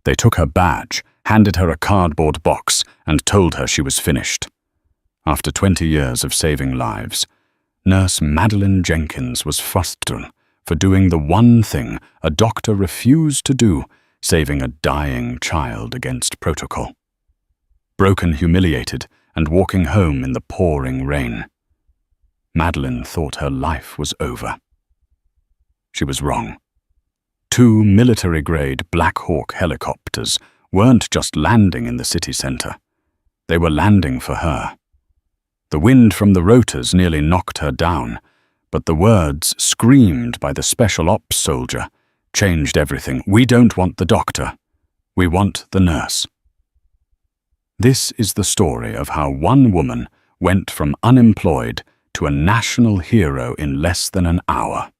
They took her badge, handed her a cardboard box, and told her she was finished. After 20 years of saving lives, Nurse Madeline Jenkins was frustrated for doing the one thing a doctor refused to do, saving a dying child against protocol. Broken, humiliated, and walking home in the pouring rain, Madeline thought her life was over. She was wrong. 2 military-grade Black Hawk helicopters weren't just landing in the city center. They were landing for her. The wind from the rotors nearly knocked her down, but the words screamed by the special ops soldier changed everything. "We don't want the doctor. We want the nurse." This is the story of how one woman went from unemployed to a national hero in less than an hour.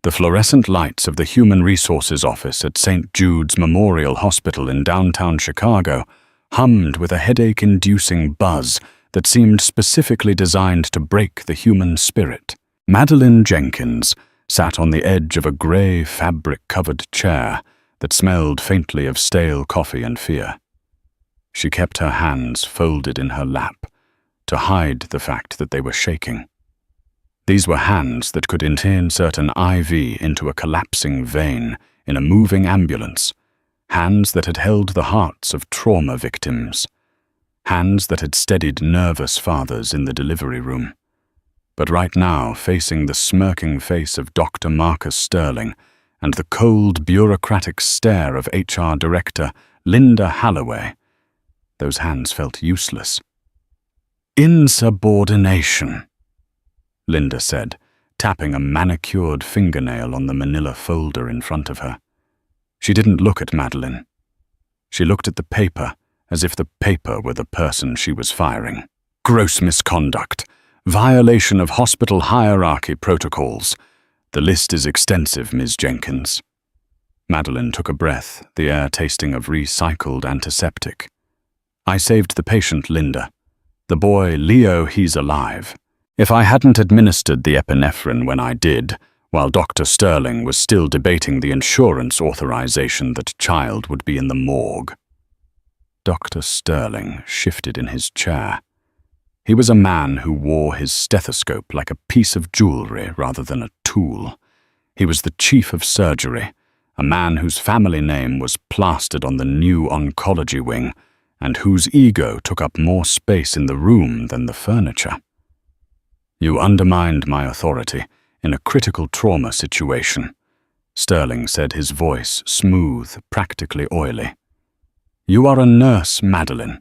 The fluorescent lights of the Human Resources Office at St. Jude's Memorial Hospital in downtown Chicago hummed with a headache-inducing buzz that seemed specifically designed to break the human spirit. Madeline Jenkins sat on the edge of a grey, fabric-covered chair that smelled faintly of stale coffee and fear. She kept her hands folded in her lap to hide the fact that they were shaking. These were hands that could insert an IV into a collapsing vein in a moving ambulance, hands that had held the hearts of trauma victims, hands that had steadied nervous fathers in the delivery room. But right now, facing the smirking face of Dr. Marcus Sterling and the cold, bureaucratic stare of HR Director Linda Halloway, those hands felt useless. "Insubordination," Linda said, tapping a manicured fingernail on the manila folder in front of her. She didn't look at Madeline. She looked at the paper, as if the paper were the person she was firing. "Gross misconduct. Violation of hospital hierarchy protocols. The list is extensive, Ms. Jenkins." Madeline took a breath, the air tasting of recycled antiseptic. "I saved the patient, Linda. The boy, Leo, he's alive. If I hadn't administered the epinephrine when I did, while Dr. Sterling was still debating the insurance authorization, that child would be in the morgue." Dr. Sterling shifted in his chair. He was a man who wore his stethoscope like a piece of jewelry rather than a tool. He was the chief of surgery, a man whose family name was plastered on the new oncology wing, and whose ego took up more space in the room than the furniture. "You undermined my authority in a critical trauma situation," Sterling said, his voice smooth, practically oily. "You are a nurse, Madeline.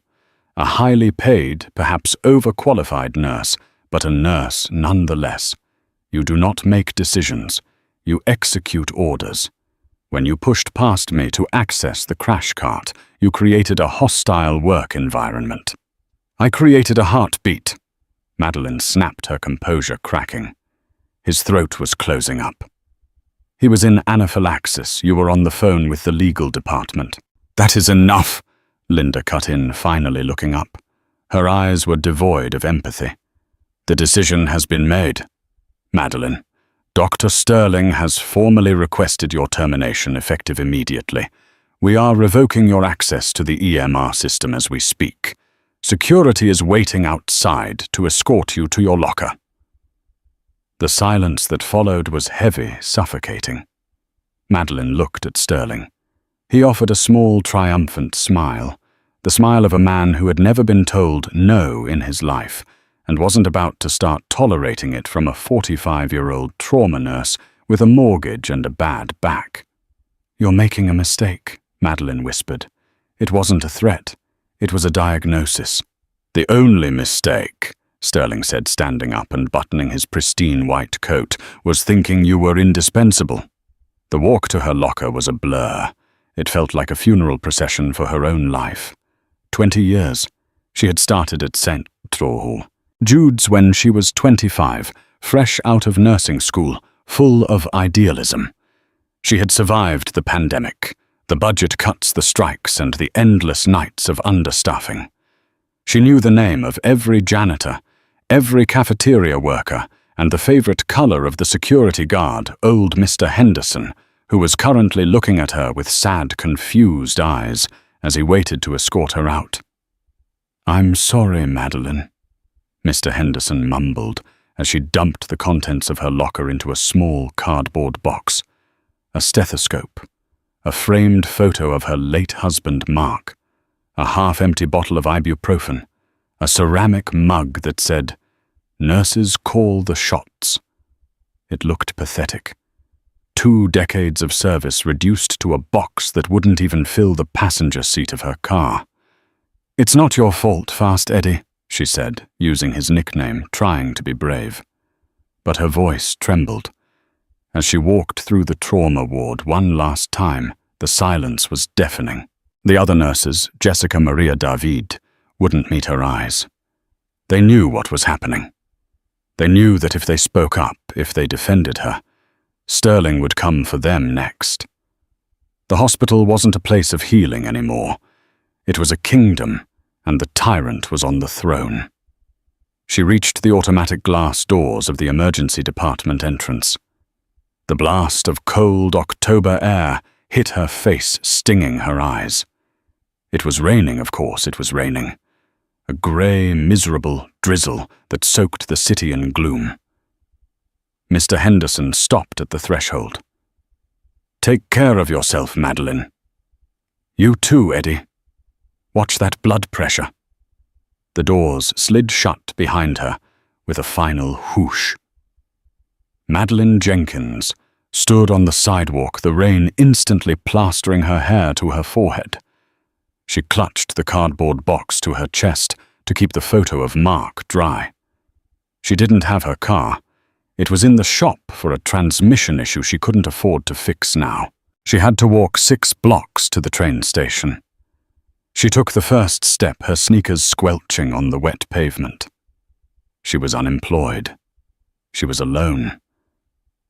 A highly paid, perhaps overqualified nurse, but a nurse nonetheless. You do not make decisions. You execute orders. When you pushed past me to access the crash cart, you created a hostile work environment." "I created a heartbeat." Madeline snapped, her composure cracking. His throat was closing up. "He was in anaphylaxis. You were on the phone with the legal department." "That is enough," Linda cut in, finally looking up. Her eyes were devoid of empathy. "The decision has been made. Madeline, Dr. Sterling has formally requested your termination effective immediately. We are revoking your access to the EMR system as we speak. Security is waiting outside to escort you to your locker." The silence that followed was heavy, suffocating. Madeline looked at Sterling. He offered a small, triumphant smile, the smile of a man who had never been told no in his life, and wasn't about to start tolerating it from a 45-year-old trauma nurse with a mortgage and a bad back. "You're making a mistake," Madeline whispered. "It wasn't a threat. It was a diagnosis." "The only mistake," Sterling said, standing up and buttoning his pristine white coat, "was thinking you were indispensable." The walk to her locker was a blur. It felt like a funeral procession for her own life. 20 years. She had started at St. Jude's when she was 25, fresh out of nursing school, full of idealism. She had survived the pandemic, the budget cuts, the strikes, and the endless nights of understaffing. She knew the name of every janitor, every cafeteria worker, and the favorite color of the security guard, old Mr. Henderson, who was currently looking at her with sad, confused eyes as he waited to escort her out. "I'm sorry, Madeline," Mr. Henderson mumbled as she dumped the contents of her locker into a small cardboard box. A stethoscope, a framed photo of her late husband, Mark, a half-empty bottle of ibuprofen, a ceramic mug that said, "Nurses call the shots." It looked pathetic. 2 decades of service reduced to a box that wouldn't even fill the passenger seat of her car. "It's not your fault, Fast Eddie," she said, using his nickname, trying to be brave. But her voice trembled. As she walked through the trauma ward one last time, the silence was deafening. The other nurses, Jessica Maria David, wouldn't meet her eyes. They knew what was happening. They knew that if they spoke up, if they defended her, Sterling would come for them next. The hospital wasn't a place of healing anymore. It was a kingdom, and the tyrant was on the throne. She reached the automatic glass doors of the emergency department entrance. The blast of cold October air hit her face, stinging her eyes. It was raining, of course it was raining. A grey, miserable drizzle that soaked the city in gloom. Mr. Henderson stopped at the threshold. "Take care of yourself, Madeline. You too, Eddie. Watch that blood pressure." The doors slid shut behind her with a final whoosh. Madeline Jenkins stood on the sidewalk, the rain instantly plastering her hair to her forehead. She clutched the cardboard box to her chest to keep the photo of Mark dry. She didn't have her car. It was in the shop for a transmission issue she couldn't afford to fix now. She had to walk 6 blocks to the train station. She took the first step, her sneakers squelching on the wet pavement. She was unemployed. She was alone.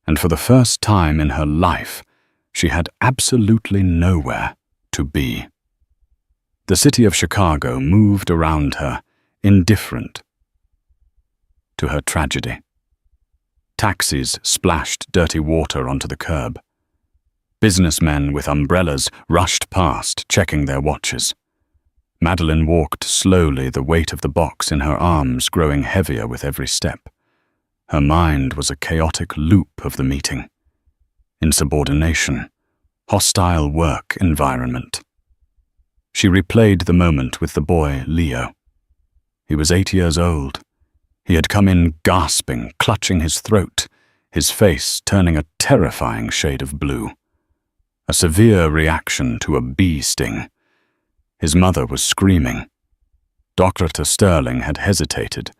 And for the first time in her life, she had absolutely nowhere to be. The city of Chicago moved around her, indifferent to her tragedy. Taxis splashed dirty water onto the curb. Businessmen with umbrellas rushed past, checking their watches. Madeline walked slowly, the weight of the box in her arms growing heavier with every step. Her mind was a chaotic loop of the meeting. Insubordination, hostile work environment. She replayed the moment with the boy, Leo. He was 8 years old. He had come in gasping, clutching his throat, his face turning a terrifying shade of blue. A severe reaction to a bee sting. His mother was screaming. Dr. Sterling had hesitated,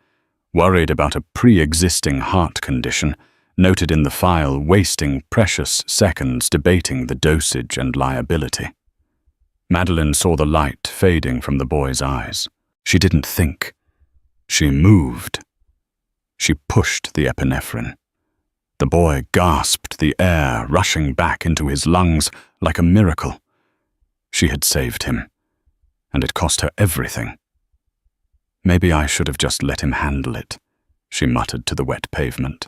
worried about a pre-existing heart condition, noted in the file, wasting precious seconds debating the dosage and liability. Madeline saw the light fading from the boy's eyes. She didn't think. She moved. She pushed the epinephrine. The boy gasped, the air rushing back into his lungs like a miracle. She had saved him, and it cost her everything. "Maybe I should have just let him handle it," she muttered to the wet pavement.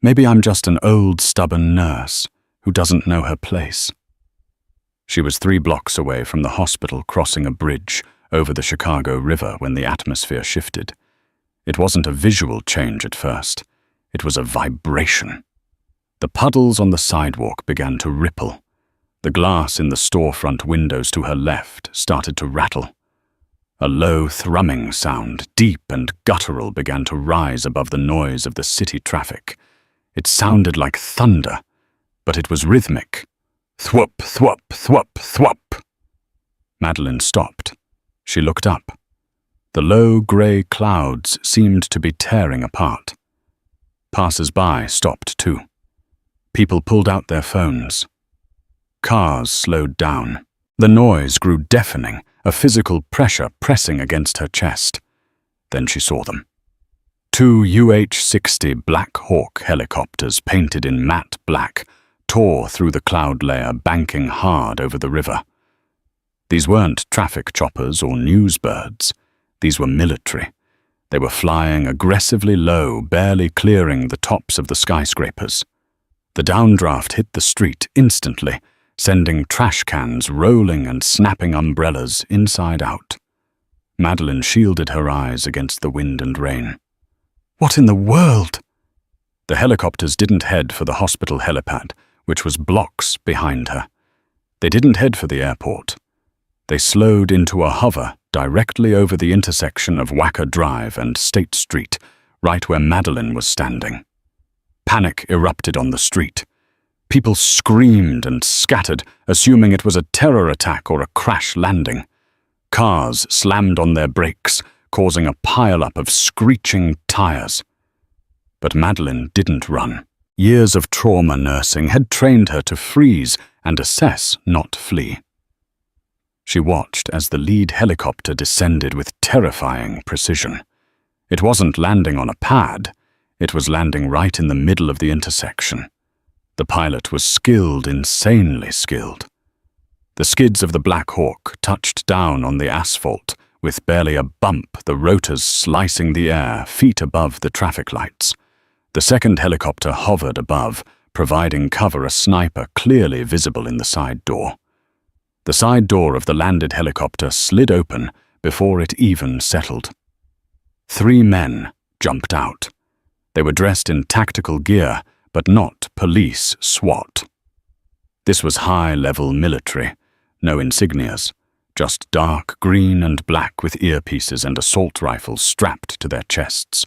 "Maybe I'm just an old, stubborn nurse who doesn't know her place." She was 3 blocks away from the hospital, crossing a bridge over the Chicago River when the atmosphere shifted. It wasn't a visual change at first. It was a vibration. The puddles on the sidewalk began to ripple. The glass in the storefront windows to her left started to rattle. A low thrumming sound, deep and guttural, began to rise above the noise of the city traffic. It sounded like thunder, but it was rhythmic. Thwop, thwop, thwop, thwop. Madeline stopped. She looked up. The low grey clouds seemed to be tearing apart. Passers-by stopped too. People pulled out their phones. Cars slowed down. The noise grew deafening, a physical pressure pressing against her chest. Then she saw them. 2 UH-60 Black Hawk helicopters painted in matte black tore through the cloud layer, banking hard over the river. These weren't traffic choppers or news birds. These were military. They were flying aggressively low, barely clearing the tops of the skyscrapers. The downdraft hit the street instantly, sending trash cans rolling and snapping umbrellas inside out. Madeline shielded her eyes against the wind and rain. What in the world? The helicopters didn't head for the hospital helipad, which was blocks behind her. They didn't head for the airport. They slowed into a hover directly over the intersection of Wacker Drive and State Street, right where Madeline was standing. Panic erupted on the street. People screamed and scattered, assuming it was a terror attack or a crash landing. Cars slammed on their brakes, causing a pile-up of screeching tires. But Madeline didn't run. Years of trauma nursing had trained her to freeze and assess, not flee. She watched as the lead helicopter descended with terrifying precision. It wasn't landing on a pad. It was landing right in the middle of the intersection. The pilot was skilled, insanely skilled. The skids of the Black Hawk touched down on the asphalt, with barely a bump, the rotors slicing the air feet above the traffic lights. The second helicopter hovered above, providing cover, a sniper clearly visible in the side door. The side door of the landed helicopter slid open before it even settled. 3 men jumped out. They were dressed in tactical gear, but not police SWAT. This was high-level military, no insignias, just dark green and black with earpieces and assault rifles strapped to their chests.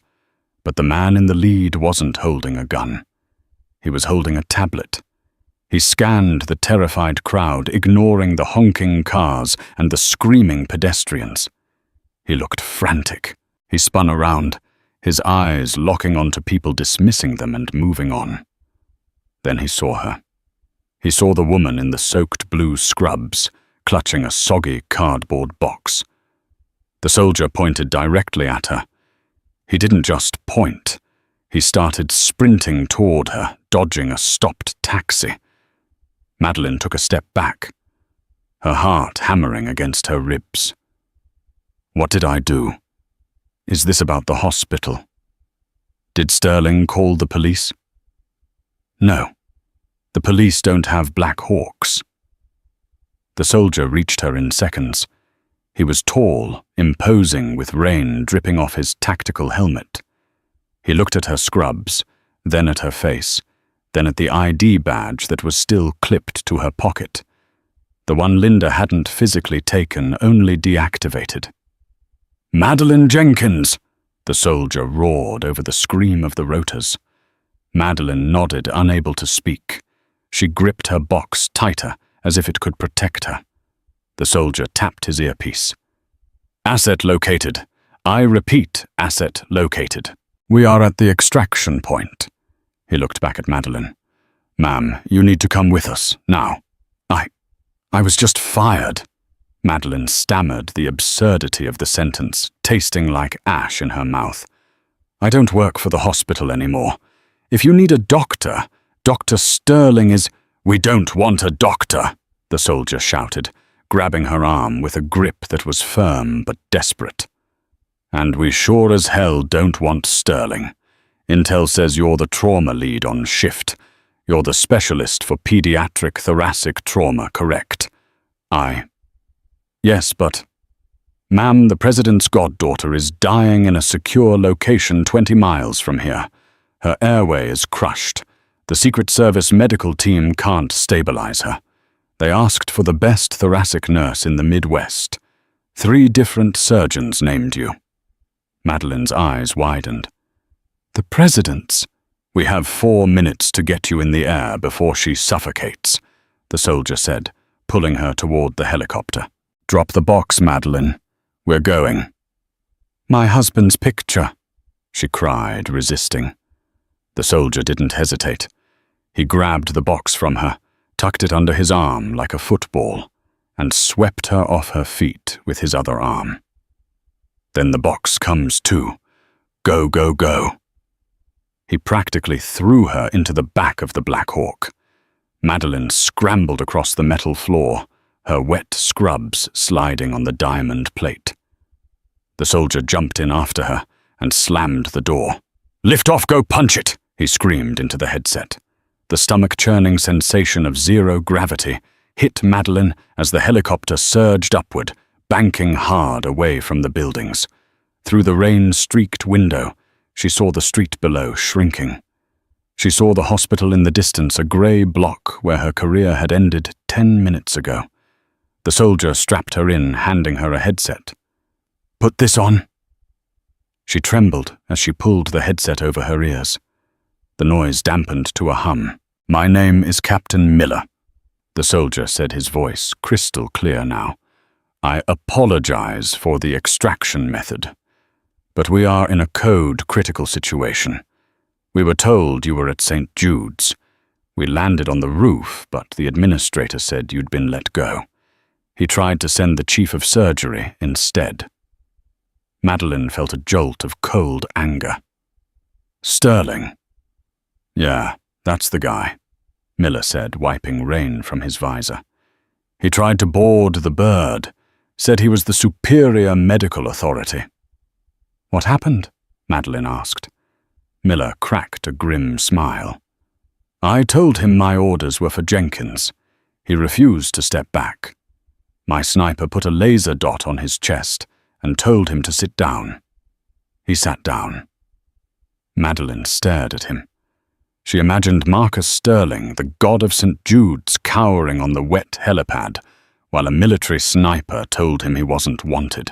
But the man in the lead wasn't holding a gun. He was holding a tablet. He scanned the terrified crowd, ignoring the honking cars and the screaming pedestrians. He looked frantic. He spun around, his eyes locking onto people, dismissing them and moving on. Then he saw her. He saw the woman in the soaked blue scrubs, clutching a soggy cardboard box. The soldier pointed directly at her. He didn't just point. He started sprinting toward her, dodging a stopped taxi. Madeline took a step back, her heart hammering against her ribs. What did I do? Is this about the hospital? Did Sterling call the police? No. The police don't have Black Hawks. The soldier reached her in seconds. He was tall, imposing, with rain dripping off his tactical helmet. He looked at her scrubs, then at her face, then at the ID badge that was still clipped to her pocket. The one Linda hadn't physically taken, only deactivated. "Madeline Jenkins!" the soldier roared over the scream of the rotors. Madeline nodded, unable to speak. She gripped her box tighter, as if it could protect her. The soldier tapped his earpiece. "Asset located. I repeat, asset located. We are at the extraction point." He looked back at Madeline. "Ma'am, you need to come with us, now." I was just fired." Madeline stammered, the absurdity of the sentence tasting like ash in her mouth. "I don't work for the hospital anymore. If you need a doctor, Dr. Sterling is—" "We don't want a doctor," the soldier shouted, grabbing her arm with a grip that was firm but desperate. "And we sure as hell don't want Sterling. Intel says you're the trauma lead on shift. You're the specialist for pediatric thoracic trauma, correct?" "Yes, but—" "Ma'am, the president's goddaughter is dying in a secure location 20 miles from here. Her airway is crushed. The Secret Service medical team can't stabilize her. They asked for the best thoracic nurse in the Midwest. 3 different surgeons named you." Madeline's eyes widened. "The president's?" "We have 4 minutes to get you in the air before she suffocates," the soldier said, pulling her toward the helicopter. "Drop the box, Madeline. We're going." "My husband's picture," she cried, resisting. The soldier didn't hesitate. He grabbed the box from her, tucked it under his arm like a football, and swept her off her feet with his other arm. "Then the box comes too. Go, go, go." He practically threw her into the back of the Black Hawk. Madeline scrambled across the metal floor, her wet scrubs sliding on the diamond plate. The soldier jumped in after her and slammed the door. "Lift off, go punch it!" he screamed into the headset. The stomach-churning sensation of zero gravity hit Madeline as the helicopter surged upward, banking hard away from the buildings. Through the rain-streaked window, she saw the street below shrinking. She saw the hospital in the distance, a grey block where her career had ended 10 minutes ago. The soldier strapped her in, handing her a headset. "Put this on." She trembled as she pulled the headset over her ears. The noise dampened to a hum. "My name is Captain Miller," the soldier said, his voice crystal clear now. "I apologize for the extraction method, but we are in a code-critical situation. We were told you were at St. Jude's. We landed on the roof, but the administrator said you'd been let go. He tried to send the chief of surgery instead." Madeline felt a jolt of cold anger. "Sterling?" "Yeah, that's the guy," Miller said, wiping rain from his visor. "He tried to board the bird, said he was the superior medical authority." "What happened?" Madeline asked. Miller cracked a grim smile. "I told him my orders were for Jenkins. He refused to step back. My sniper put a laser dot on his chest and told him to sit down. He sat down." Madeline stared at him. She imagined Marcus Sterling, the god of St. Jude's, cowering on the wet helipad, while a military sniper told him he wasn't wanted.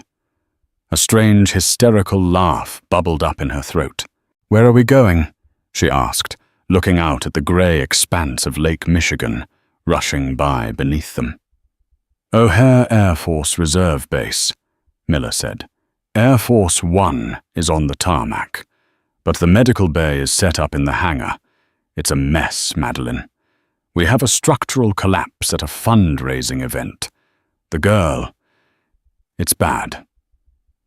A strange, hysterical laugh bubbled up in her throat. "Where are we going?" she asked, looking out at the grey expanse of Lake Michigan, rushing by beneath them. "O'Hare Air Force Reserve Base," Miller said. "Air Force One is on the tarmac, but the medical bay is set up in the hangar. It's a mess, Madeline. We have a structural collapse at a fundraising event. The girl, it's bad.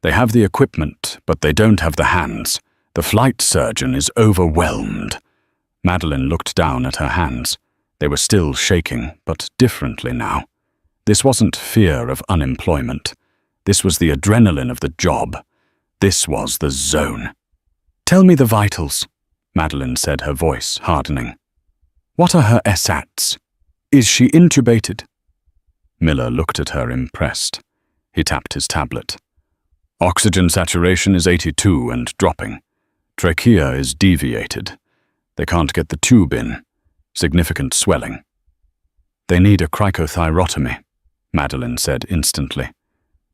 They have the equipment, but they don't have the hands. The flight surgeon is overwhelmed." Madeline looked down at her hands. They were still shaking, but differently now. This wasn't fear of unemployment. This was the adrenaline of the job. This was the zone. "Tell me the vitals," Madeline said, her voice hardening. "What are her SATs? Is she intubated?" Miller looked at her, impressed. He tapped his tablet. "Oxygen saturation is 82 and dropping. Trachea is deviated. They can't get the tube in. Significant swelling." "They need a cricothyrotomy," Madeline said instantly.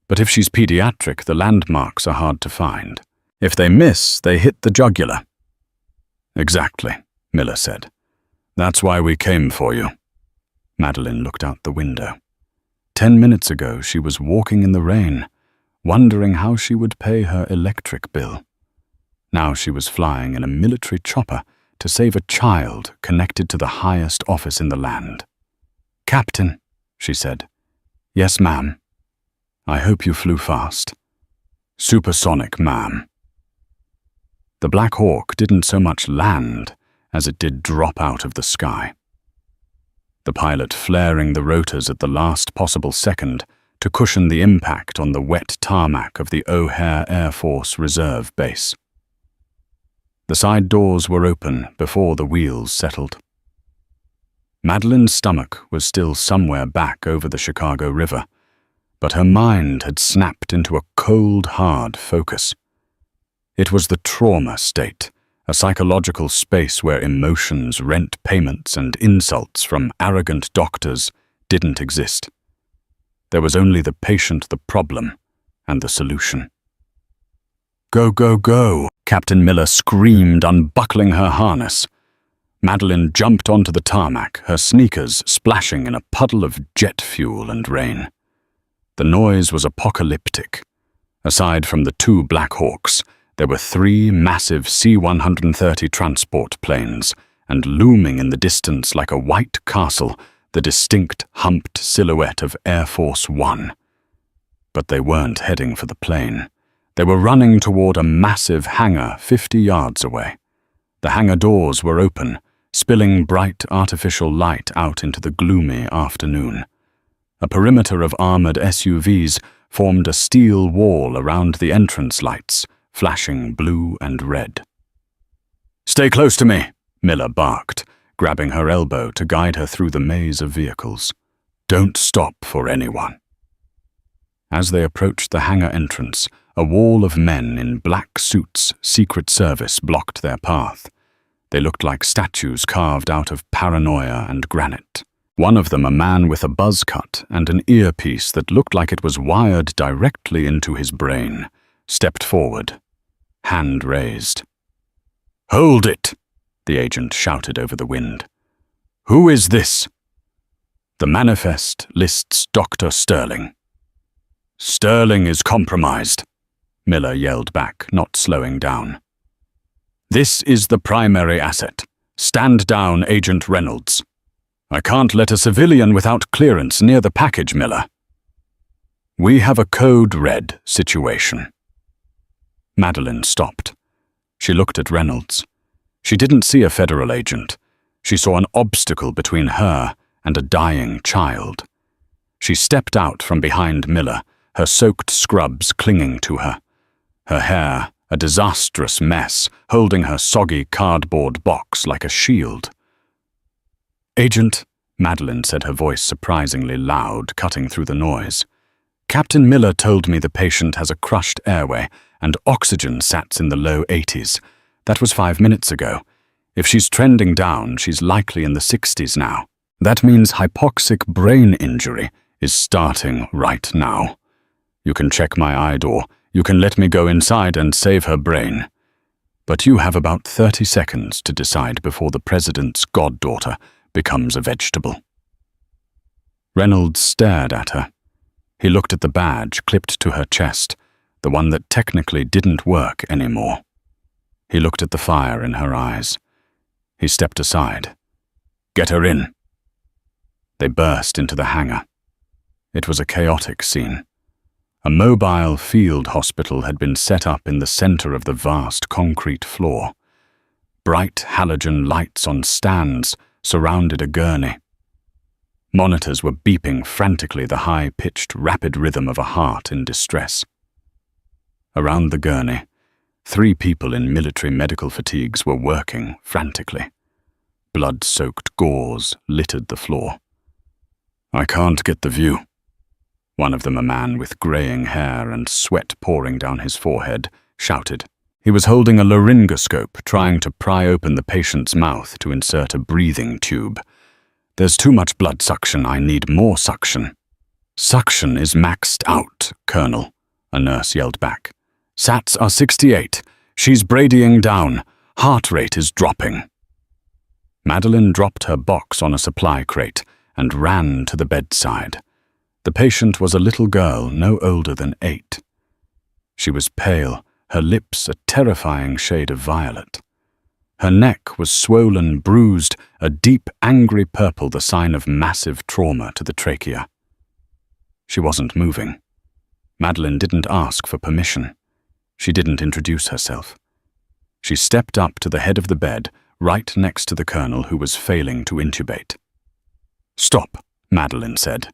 "But if she's pediatric, the landmarks are hard to find. If they miss, they hit the jugular." "Exactly," Miller said. "That's why we came for you." Madeline looked out the window. 10 minutes ago, she was walking in the rain, wondering how she would pay her electric bill. Now she was flying in a military chopper to save a child connected to the highest office in the land. "Captain," she said. "Yes, ma'am." "I hope you flew fast." "Supersonic, ma'am." The Black Hawk didn't so much land as it did drop out of the sky. The pilot flaring the rotors at the last possible second to cushion the impact on the wet tarmac of the O'Hare Air Force Reserve Base. The side doors were open before the wheels settled. Madeline's stomach was still somewhere back over the Chicago River, but her mind had snapped into a cold, hard focus. It was the trauma state, a psychological space where emotions, rent payments, and insults from arrogant doctors didn't exist. There was only the patient, the problem, and the solution. "Go, go, go!" Captain Miller screamed, unbuckling her harness. Madeline jumped onto the tarmac, her sneakers splashing in a puddle of jet fuel and rain. The noise was apocalyptic. Aside from the 2 Black Hawks, there were 3 massive C-130 transport planes, and looming in the distance like a white castle, the distinct humped silhouette of Air Force One. But they weren't heading for the plane. They were running toward a massive hangar 50 yards away. The hangar doors were open, spilling bright artificial light out into the gloomy afternoon. A perimeter of armored SUVs formed a steel wall around the entrance lights, flashing blue and red. "Stay close to me," Miller barked, grabbing her elbow to guide her through the maze of vehicles. "Don't stop for anyone." As they approached the hangar entrance, a wall of men in black suits, Secret Service, blocked their path. They looked like statues carved out of paranoia and granite. One of them, a man with a buzz cut and an earpiece that looked like it was wired directly into his brain, stepped forward, hand raised. "Hold it!" the agent shouted over the wind. "Who is this?" "The manifest lists Dr. Sterling." "Sterling is compromised," Miller yelled back, not slowing down. "This is the primary asset. Stand down, Agent Reynolds." "I can't let a civilian without clearance near the package, Miller." "We have a code red situation." Madeline stopped. She looked at Reynolds. She didn't see a federal agent. She saw an obstacle between her and a dying child. She stepped out from behind Miller, her soaked scrubs clinging to her. Her hair, a disastrous mess, holding her soggy cardboard box like a shield. "Agent," Madeline said, her voice surprisingly loud, cutting through the noise. "Captain Miller told me the patient has a crushed airway and oxygen sats in the low 80s. That was 5 minutes ago. If she's trending down, she's likely in the 60s now. That means hypoxic brain injury is starting right now. You can check my eye door. You can let me go inside and save her brain. But you have about 30 seconds to decide before the president's goddaughter becomes a vegetable." Reynolds stared at her. He looked at the badge clipped to her chest, the one that technically didn't work anymore. He looked at the fire in her eyes. He stepped aside. "Get her in." They burst into the hangar. It was a chaotic scene. A mobile field hospital had been set up in the center of the vast concrete floor. Bright halogen lights on stands surrounded a gurney. Monitors were beeping frantically, the high-pitched, rapid rhythm of a heart in distress. Around the gurney, 3 people in military medical fatigues were working frantically. Blood-soaked gauze littered the floor. "I can't get the view." One of them, a man with graying hair and sweat pouring down his forehead, shouted. He was holding a laryngoscope, trying to pry open the patient's mouth to insert a breathing tube. "There's too much blood suction. I need more suction." "Suction is maxed out, Colonel," a nurse yelled back. "Sats are 68. She's bradying down. Heart rate is dropping." Madeline dropped her box on a supply crate and ran to the bedside. The patient was a little girl no older than 8. She was pale, her lips a terrifying shade of violet. Her neck was swollen, bruised, a deep, angry purple, the sign of massive trauma to the trachea. She wasn't moving. Madeline didn't ask for permission. She didn't introduce herself. She stepped up to the head of the bed, right next to the colonel who was failing to intubate. "Stop," Madeline said.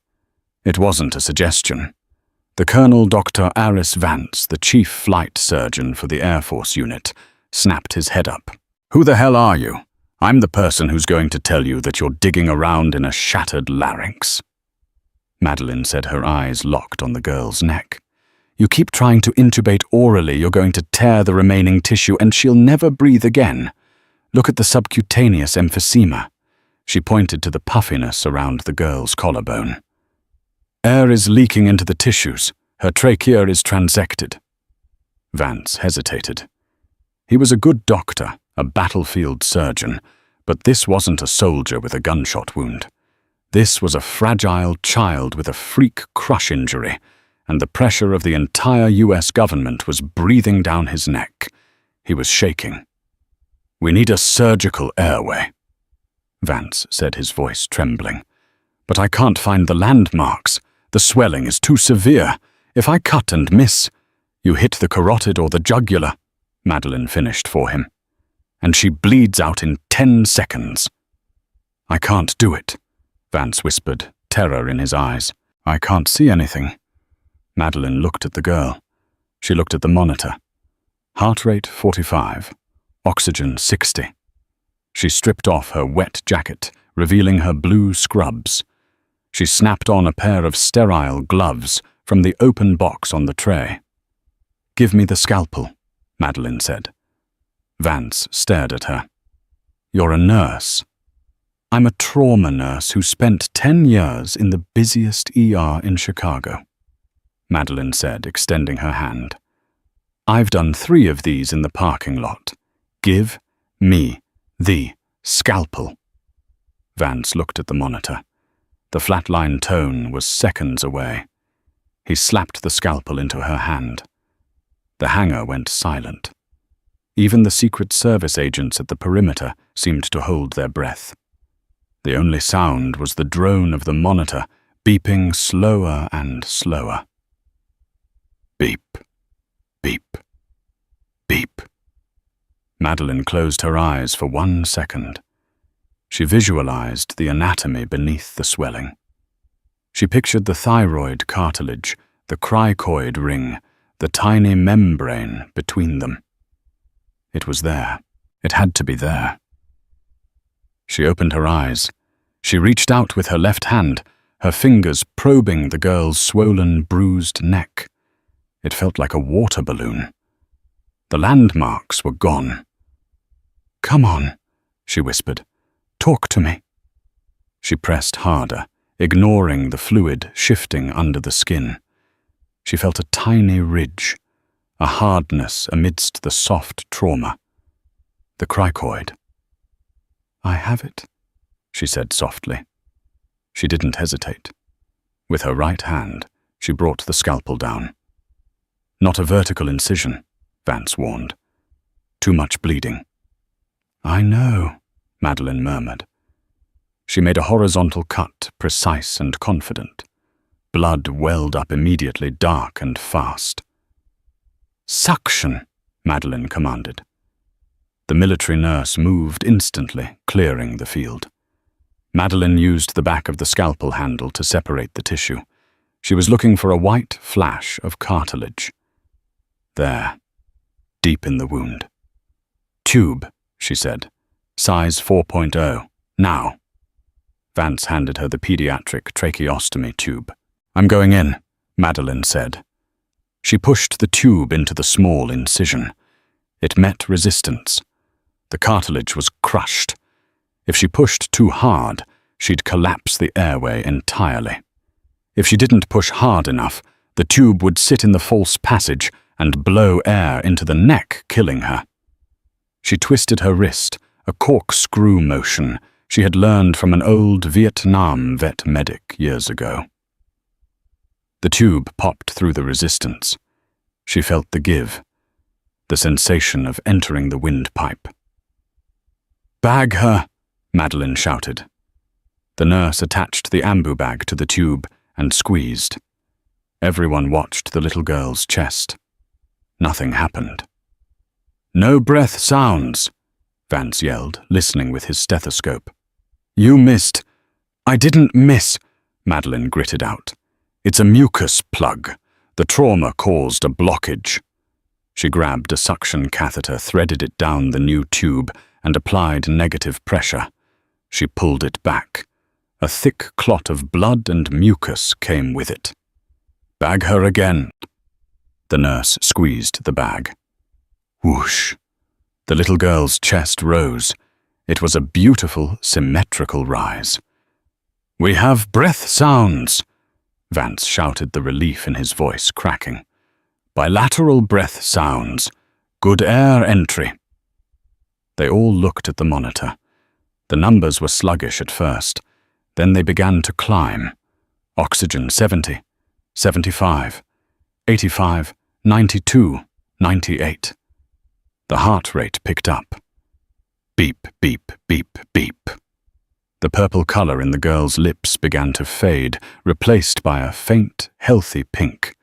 It wasn't a suggestion. The colonel, Dr. Aris Vance, the chief flight surgeon for the Air Force unit, snapped his head up. "Who the hell are you? I'm the person who's going to tell you that you're digging around in a shattered larynx." Madeline said, her eyes locked on the girl's neck. "You keep trying to intubate orally, you're going to tear the remaining tissue and she'll never breathe again. Look at the subcutaneous emphysema." She pointed to the puffiness around the girl's collarbone. "Air is leaking into the tissues. Her trachea is transected." Vance hesitated. He was a good doctor, a battlefield surgeon, but this wasn't a soldier with a gunshot wound. This was a fragile child with a freak crush injury, and the pressure of the entire US government was breathing down his neck. He was shaking. "We need a surgical airway," Vance said, his voice trembling. "But I can't find the landmarks. The swelling is too severe. If I cut and miss..." "You hit the carotid or the jugular," Madeline finished for him. "And she bleeds out in 10 seconds. "I can't do it," Vance whispered, terror in his eyes. "I can't see anything." Madeline looked at the girl. She looked at the monitor. Heart rate 45. Oxygen 60. She stripped off her wet jacket, revealing her blue scrubs. She snapped on a pair of sterile gloves from the open box on the tray. "Give me the scalpel," Madeline said. Vance stared at her. "You're a nurse." "I'm a trauma nurse who spent 10 years in the busiest ER in Chicago," Madeline said, extending her hand. "I've done 3 of these in the parking lot. Give me the scalpel." Vance looked at the monitor. The flatline tone was seconds away. He slapped the scalpel into her hand. The hangar went silent. Even the Secret Service agents at the perimeter seemed to hold their breath. The only sound was the drone of the monitor, beeping slower and slower. Beep, beep, beep. Madeline closed her eyes for 1 second. She visualized the anatomy beneath the swelling. She pictured the thyroid cartilage, the cricoid ring, the tiny membrane between them. It was there. It had to be there. She opened her eyes. She reached out with her left hand, her fingers probing the girl's swollen, bruised neck. It felt like a water balloon. The landmarks were gone. "Come on," she whispered. "Talk to me." She pressed harder, ignoring the fluid shifting under the skin. She felt a tiny ridge, a hardness amidst the soft trauma. The cricoid. "I have it," she said softly. She didn't hesitate. With her right hand, she brought the scalpel down. "Not a vertical incision," Vance warned. "Too much bleeding." "I know," Madeline murmured. She made a horizontal cut, precise and confident. Blood welled up immediately, dark and fast. "Suction," Madeline commanded. The military nurse moved instantly, clearing the field. Madeline used the back of the scalpel handle to separate the tissue. She was looking for a white flash of cartilage. There, deep in the wound. "Tube," she said. "Size 4.0. Now." Vance handed her the pediatric tracheostomy tube. "I'm going in," Madeline said. She pushed the tube into the small incision. It met resistance. The cartilage was crushed. If she pushed too hard, she'd collapse the airway entirely. If she didn't push hard enough, the tube would sit in the false passage and blow air into the neck, killing her. She twisted her wrist, a corkscrew motion she had learned from an old Vietnam vet medic years ago. The tube popped through the resistance. She felt the give, the sensation of entering the windpipe. "Bag her," Madeline shouted. The nurse attached the ambu bag to the tube and squeezed. Everyone watched the little girl's chest. Nothing happened. "No breath sounds," Vance yelled, listening with his stethoscope. "You missed." "I didn't miss," Madeline gritted out. "It's a mucus plug. The trauma caused a blockage." She grabbed a suction catheter, threaded it down the new tube, and applied negative pressure. She pulled it back. A thick clot of blood and mucus came with it. "Bag her again." The nurse squeezed the bag. Whoosh. The little girl's chest rose. It was a beautiful, symmetrical rise. "We have breath sounds," Vance shouted, the relief in his voice cracking. "Bilateral breath sounds. Good air entry." They all looked at the monitor. The numbers were sluggish at first. Then they began to climb. Oxygen 70, 75, 85, 92, 98. The heart rate picked up. Beep, beep, beep, beep. The purple color in the girl's lips began to fade, replaced by a faint, healthy pink.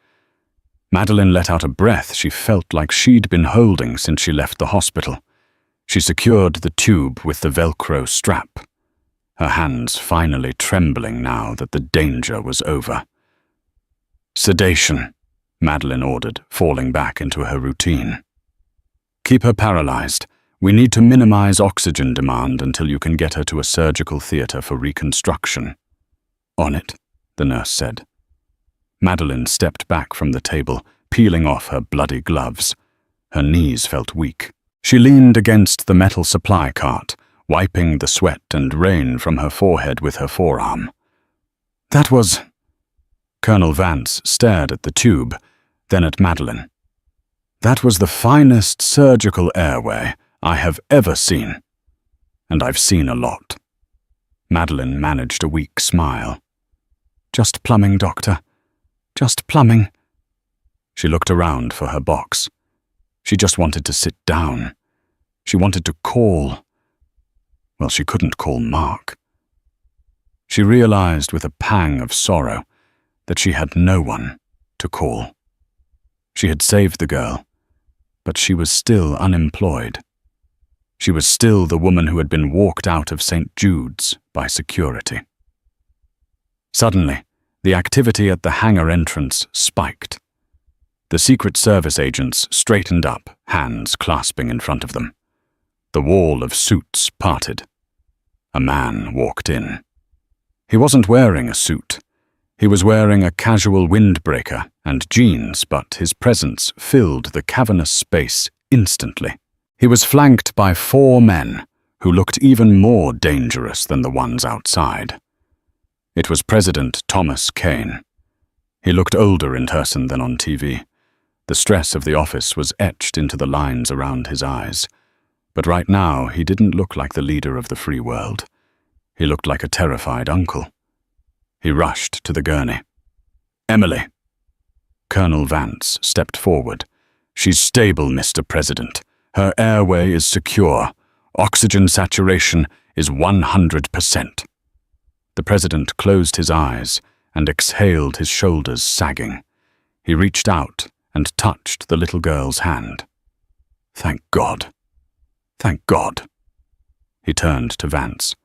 Madeline let out a breath she felt like she'd been holding since she left the hospital. She secured the tube with the Velcro strap, her hands finally trembling now that the danger was over. "Sedation," Madeline ordered, falling back into her routine. "Keep her paralyzed. We need to minimize oxygen demand until you can get her to a surgical theater for reconstruction. On it, the nurse said. Madeline stepped back from the table, peeling off her bloody gloves. Her knees felt weak. She leaned against the metal supply cart, wiping the sweat and rain from her forehead with her forearm. That was... Colonel Vance stared at the tube, then at Madeline. That was the finest surgical airway I have ever seen. And I've seen a lot. Madeline managed a weak smile. Just plumbing, Doctor. Just plumbing. She looked around for her box. She just wanted to sit down. She wanted to call. Well, she couldn't call Mark. She realized with a pang of sorrow that she had no one to call. She had saved the girl, but she was still unemployed. She was still the woman who had been walked out of St. Jude's by security. Suddenly, the activity at the hangar entrance spiked. The Secret Service agents straightened up, hands clasping in front of them. The wall of suits parted. A man walked in. He wasn't wearing a suit. He was wearing a casual windbreaker and jeans, but his presence filled the cavernous space instantly. He was flanked by 4 men who looked even more dangerous than the ones outside. It was President Thomas Kane. He looked older in person than on TV. The stress of the office was etched into the lines around his eyes. But right now, he didn't look like the leader of the free world. He looked like a terrified uncle. He rushed to the gurney. Emily. Colonel Vance stepped forward. She's stable, Mr. President. Her airway is secure. Oxygen saturation is 100%. The president closed his eyes and exhaled, his shoulders sagging. He reached out and touched the little girl's hand. Thank God. Thank God. He turned to Vance.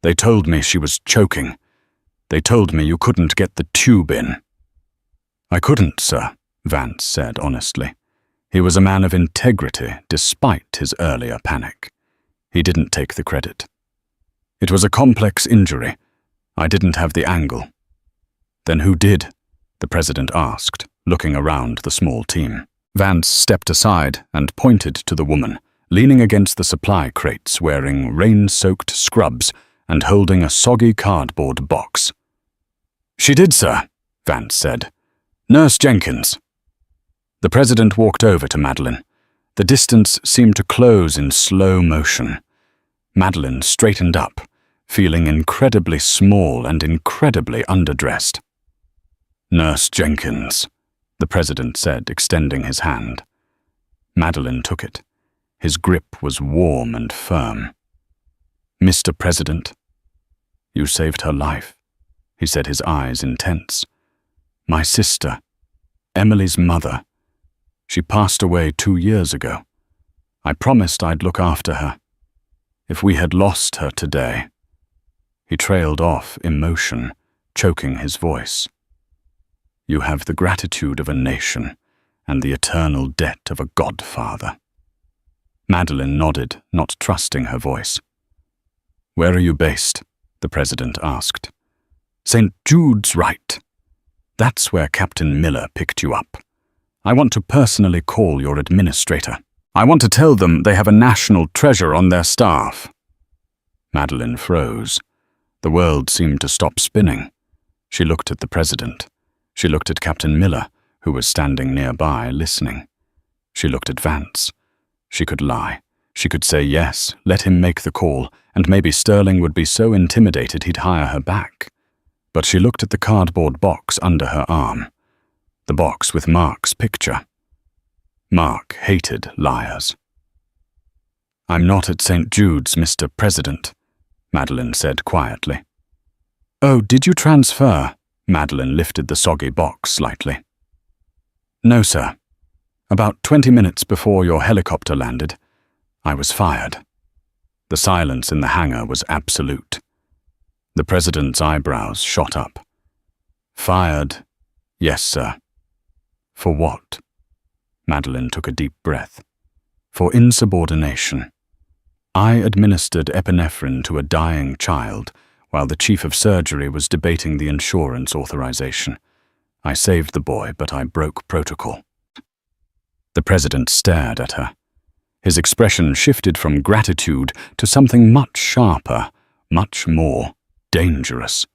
They told me she was choking. They told me you couldn't get the tube in. I couldn't, sir, Vance said honestly. He was a man of integrity despite his earlier panic. He didn't take the credit. It was a complex injury. I didn't have the angle. Then who did? The president asked, looking around the small team. Vance stepped aside and pointed to the woman, leaning against the supply crates wearing rain-soaked scrubs and holding a soggy cardboard box. She did, sir, Vance said. Nurse Jenkins. The president walked over to Madeline. The distance seemed to close in slow motion. Madeline straightened up, feeling incredibly small and incredibly underdressed. Nurse Jenkins, the president said, extending his hand. Madeline took it. His grip was warm and firm. Mr. President, you saved her life, he said, his eyes intense. My sister, Emily's mother, she passed away 2 years ago. I promised I'd look after her. If we had lost her today... He trailed off, emotion choking his voice. You have the gratitude of a nation and the eternal debt of a godfather. Madeline nodded, not trusting her voice. Where are you based? The president asked. St. Jude's, right. That's where Captain Miller picked you up. I want to personally call your administrator. I want to tell them they have a national treasure on their staff. Madeline froze. The world seemed to stop spinning. She looked at the president. She looked at Captain Miller, who was standing nearby, listening. She looked at Vance. She could lie. She could say yes, let him make the call, and maybe Sterling would be so intimidated he'd hire her back. But she looked at the cardboard box under her arm. The box with Mark's picture. Mark hated liars. I'm not at St. Jude's, Mr. President, Madeline said quietly. Oh, did you transfer? Madeline lifted the soggy box slightly. No, sir. About 20 minutes before your helicopter landed, I was fired. The silence in the hangar was absolute. The president's eyebrows shot up. Fired? Yes, sir. For what? Madeline took a deep breath. For insubordination. I administered epinephrine to a dying child while the chief of surgery was debating the insurance authorization. I saved the boy, but I broke protocol." The president stared at her. His expression shifted from gratitude to something much sharper, much more dangerous.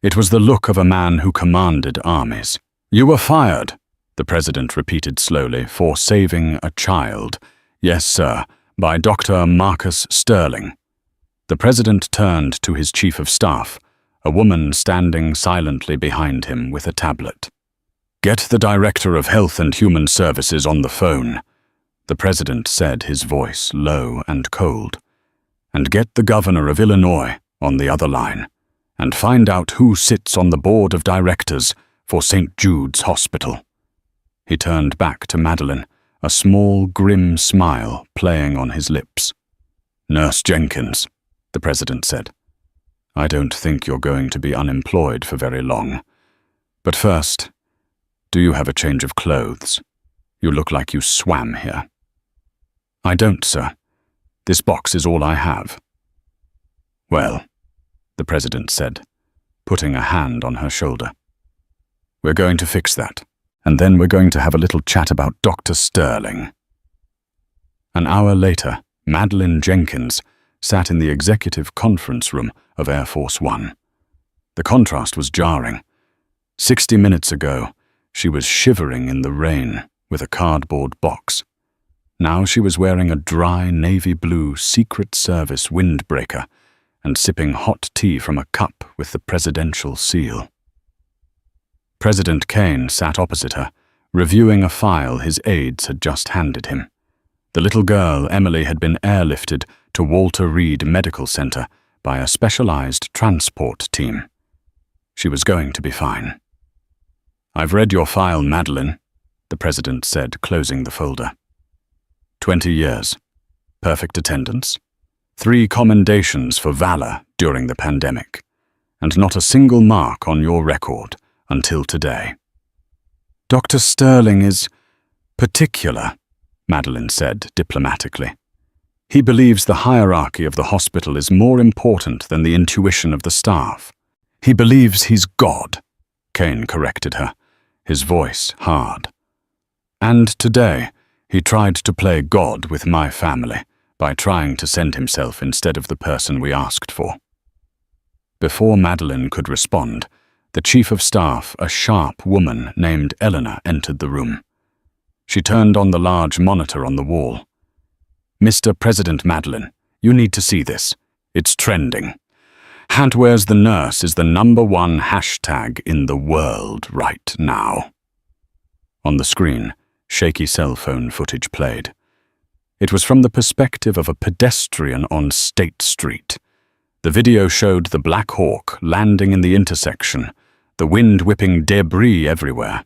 It was the look of a man who commanded armies. "You were fired," the president repeated slowly, "for saving a child. Yes, sir, by Dr. Marcus Sterling." The president turned to his chief of staff, a woman standing silently behind him with a tablet. "Get the director of Health and Human Services on the phone," the president said, his voice low and cold. "And get the governor of Illinois on the other line, and find out who sits on the board of directors for St. Jude's Hospital." He turned back to Madeline, a small, grim smile playing on his lips. "Nurse Jenkins," the president said, "I don't think you're going to be unemployed for very long. But first, do you have a change of clothes? You look like you swam here." "I don't, sir. This box is all I have." "Well," the president said, putting a hand on her shoulder, "we're going to fix that, and then we're going to have a little chat about Dr. Sterling." An hour later, Madeline Jenkins sat in the executive conference room of Air Force One. The contrast was jarring. 60 minutes ago, she was shivering in the rain with a cardboard box. Now she was wearing a dry navy blue Secret Service windbreaker and sipping hot tea from a cup with the presidential seal. President Kane sat opposite her, reviewing a file his aides had just handed him. The little girl, Emily, had been airlifted to Walter Reed Medical Center by a specialized transport team. She was going to be fine. "I've read your file, Madeline," the president said, closing the folder. 20 years, perfect attendance, 3 commendations for valor during the pandemic, and not a single mark on your record until today. "Dr. Sterling is particular," Madeline said diplomatically. "He believes the hierarchy of the hospital is more important than the intuition of the staff. He believes he's God," Kane corrected her, his voice hard. "And today, he tried to play God with my family by trying to send himself instead of the person we asked for." Before Madeline could respond, the chief of staff, a sharp woman named Eleanor, entered the room. She turned on the large monitor on the wall. "Mr. President Madeline, you need to see this. It's trending. Where's the nurse is the #1 hashtag in the world right now." On the screen, shaky cell phone footage played. It was from the perspective of a pedestrian on State Street. The video showed the Black Hawk landing in the intersection, the wind whipping debris everywhere.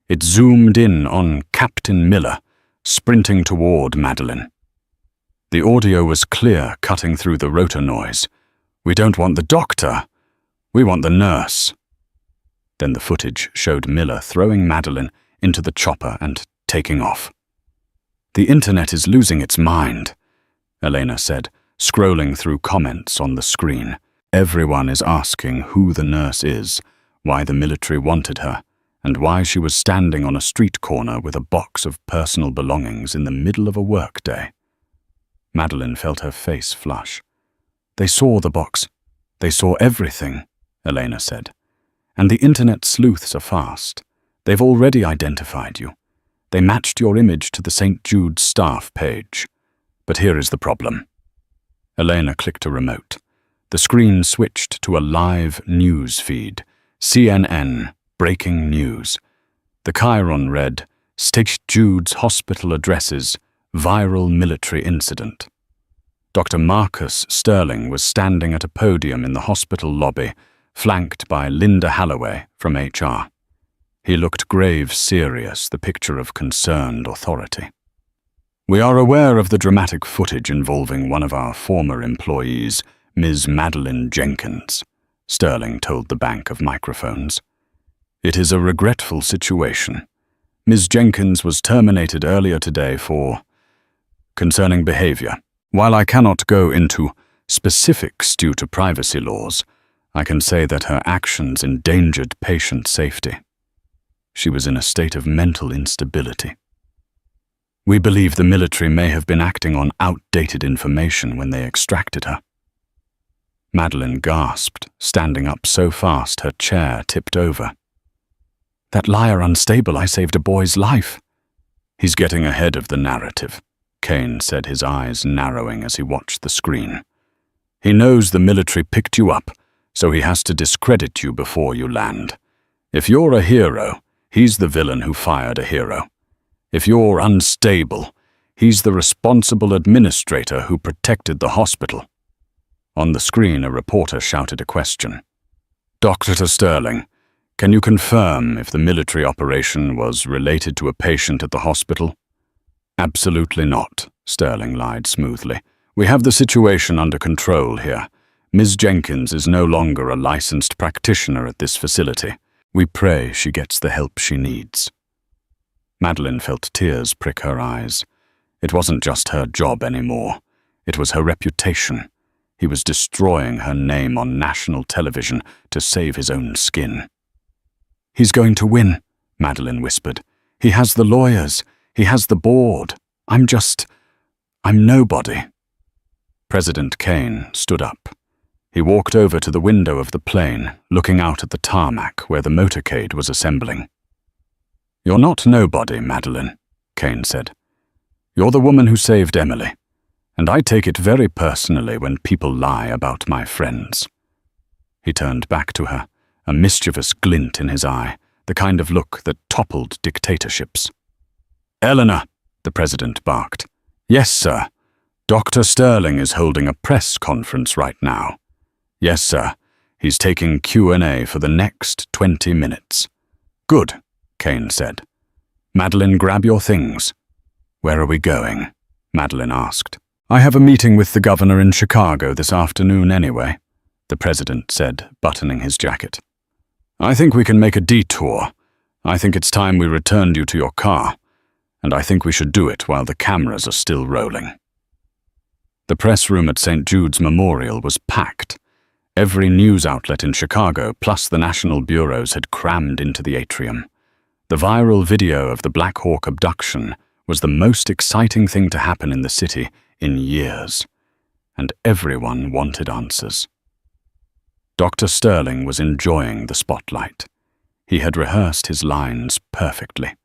It zoomed in on Captain Miller, sprinting toward Madeline. The audio was clear, cutting through the rotor noise. "We don't want the doctor. We want the nurse." Then the footage showed Miller throwing Madeline into the chopper and taking off. "The internet is losing its mind," Elena said, scrolling through comments on the screen. "Everyone is asking who the nurse is, why the military wanted her, and why she was standing on a street corner with a box of personal belongings in the middle of a workday." Madeline felt her face flush. "They saw the box. They saw everything," Elena said. "And the internet sleuths are fast. They've already identified you. They matched your image to the St. Jude's staff page. But here is the problem." Elena clicked a remote. The screen switched to a live news feed. CNN, breaking news. The chyron read, "St. Jude's Hospital addresses viral military incident." Dr. Marcus Sterling was standing at a podium in the hospital lobby, flanked by Linda Halloway from HR. He looked grave serious, the picture of concerned authority. "We are aware of the dramatic footage involving one of our former employees, Ms. Madeline Jenkins," Sterling told the bank of microphones. "It is a regretful situation. Ms. Jenkins was terminated earlier today for concerning behavior. While I cannot go into specifics due to privacy laws, I can say that her actions endangered patient safety. She was in a state of mental instability. We believe the military may have been acting on outdated information when they extracted her. Madeline gasped, standing up so fast her chair tipped over. That liar unstable, I saved a boy's life. He's getting ahead of the narrative, Kane said, his eyes narrowing as he watched the screen. He knows the military picked you up, so he has to discredit you before you land. If you're a hero, he's the villain who fired a hero. If you're unstable, he's the responsible administrator who protected the hospital. On the screen, a reporter shouted a question. Dr. Sterling, can you confirm if the military operation was related to a patient at the hospital? Absolutely not, Sterling lied smoothly. We have the situation under control here. Ms. Jenkins is no longer a licensed practitioner at this facility. We pray she gets the help she needs. Madeline felt tears prick her eyes. It wasn't just her job anymore. It was her reputation. He was destroying her name on national television to save his own skin. He's going to win, Madeline whispered. He has the lawyers. He has the board. I'm nobody. President Kane stood up. He walked over to the window of the plane, looking out at the tarmac where the motorcade was assembling. You're not nobody, Madeline, Kane said. You're the woman who saved Emily, and I take it very personally when people lie about my friends. He turned back to her, a mischievous glint in his eye, the kind of look that toppled dictatorships. Eleanor, the president barked. Yes, sir. Dr. Sterling is holding a press conference right now. Yes, sir. He's taking Q&A for the next 20 minutes. Good, Kane said. Madeline, grab your things. Where are we going? Madeline asked. I have a meeting with the governor in Chicago this afternoon anyway, the president said, buttoning his jacket. I think we can make a detour. I think it's time we returned you to your car, and I think we should do it while the cameras are still rolling. The press room at St. Jude's Memorial was packed. Every news outlet in Chicago, plus the national bureaus, had crammed into the atrium. The viral video of the Black Hawk abduction was the most exciting thing to happen in the city in years, and everyone wanted answers. Dr. Sterling was enjoying the spotlight. He had rehearsed his lines perfectly.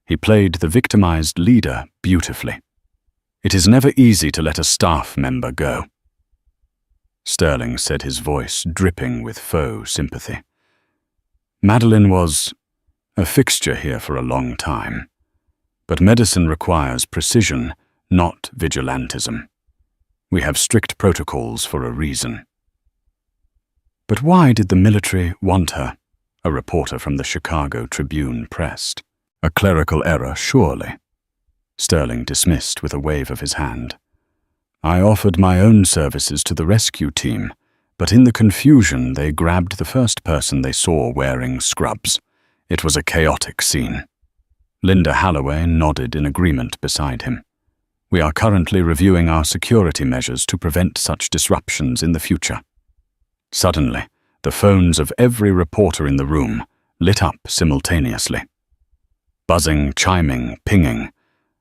He played the victimized leader beautifully. It is never easy to let a staff member go. Sterling said, his voice dripping with faux sympathy. Madeline was a fixture here for a long time, but medicine requires precision, not vigilantism. We have strict protocols for a reason. But why did the military want her? A reporter from the Chicago Tribune pressed. A clerical error, surely. Sterling dismissed with a wave of his hand. I offered my own services to the rescue team, but in the confusion they grabbed the first person they saw wearing scrubs. It was a chaotic scene. Linda Halloway nodded in agreement beside him. We are currently reviewing our security measures to prevent such disruptions in the future. Suddenly, the phones of every reporter in the room lit up simultaneously. Buzzing, chiming, pinging.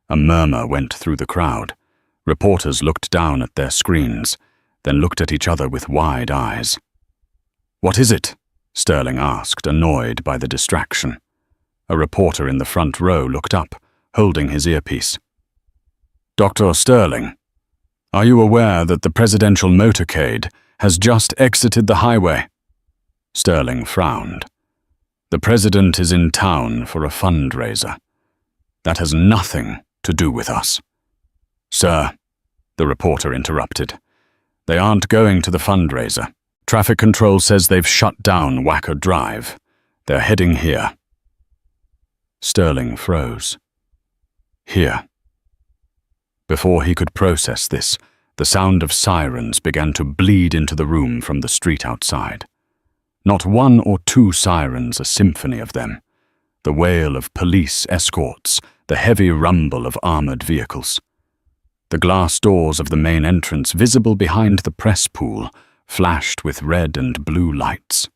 A murmur went through the crowd. Reporters looked down at their screens, then looked at each other with wide eyes. What is it? Sterling asked, annoyed by the distraction. A reporter in the front row looked up, holding his earpiece. Dr. Sterling, are you aware that the presidential motorcade has just exited the highway? Sterling frowned. The president is in town for a fundraiser. That has nothing to do with us. Sir, the reporter interrupted. They aren't going to the fundraiser. Traffic control says they've shut down Wacker Drive. They're heading here. Sterling froze. Here. Before he could process this, the sound of sirens began to bleed into the room from the street outside. Not one or two sirens, a symphony of them. The wail of police escorts, the heavy rumble of armored vehicles. The glass doors of the main entrance, visible behind the press pool, flashed with red and blue lights.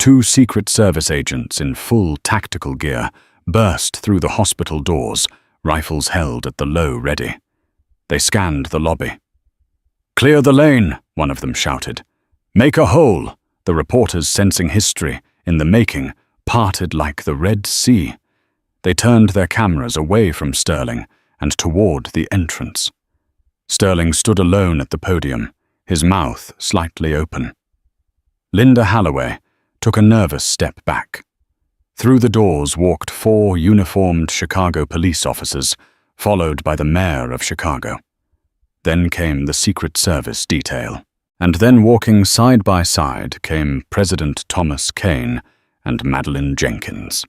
2 Secret Service agents in full tactical gear burst through the hospital doors, rifles held at the low ready. They scanned the lobby. "Clear the lane," one of them shouted. "Make a hole." The reporters, sensing history in the making, parted like the Red Sea. They turned their cameras away from Sterling and toward the entrance. Sterling stood alone at the podium, his mouth slightly open. Linda Halloway took a nervous step back. Through the doors walked 4 uniformed Chicago police officers, followed by the mayor of Chicago. Then came the Secret Service detail. And then walking side by side came President Thomas Kane and Madeleine Jenkins.